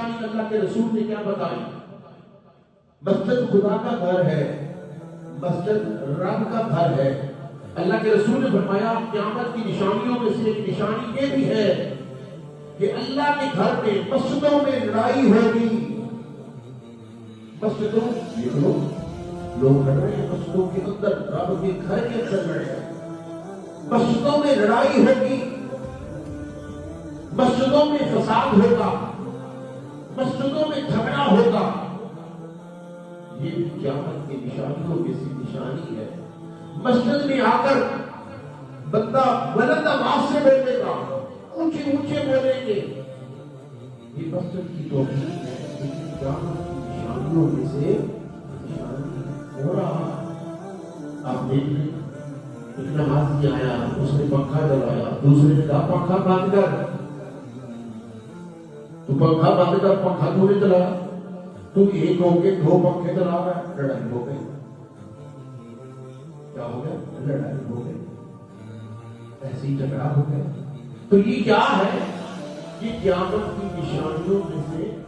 نشانی اللہ کے رسول نے کیا بتائی؟ مسجد خدا کا گھر ہے، مسجد رب کا گھر ہے۔ اللہ کے رسول نے فرمایا قیامت کی نشانیوں میں سے ایک نشانی یہ بھی ہے کہ اللہ کے گھر میں مسجدوں میں لڑائی ہوگی۔ مسجدوں لوگ لڑ رہے ہیں، مسجدوں کے اندر، رب کے گھر کے اندر لڑ رہے ہیں، مسجدوں میں لڑائی ہوگی، مسجدوں میں فساد ہوگا، مسجدوں میں جھگڑا ہوگا۔ یہ بھی قیامت کی نشانیوں میں سے نشانی ہے۔ مسجد میں آ کر بندہ بلند آواز سے بولے گا، اونچے اونچے بولیں گے، یہ مسجد کی توہین ہے، لیکن قیامت کی نشانیوں میں سے نشانی ہو رہا۔ آپ دیکھ لیں، ایک نمازی آیا، اس نے پنکھا جلایا، دوسرے نے کہا پنکھا بند کر، تو پنکھا بند کر، پنکھا کیوں نہیں چلایا؟ تو ایک ہو کے دو پنکھے چلا رہا ہے، لڑائی ہو گئی۔ کیا ہو گیا؟ لڑائی ہو گئی، ایسے ہی جھگڑا ہو گیا۔ تو یہ کیا ہے؟ یہ قیامت کی نشانیوں میں سے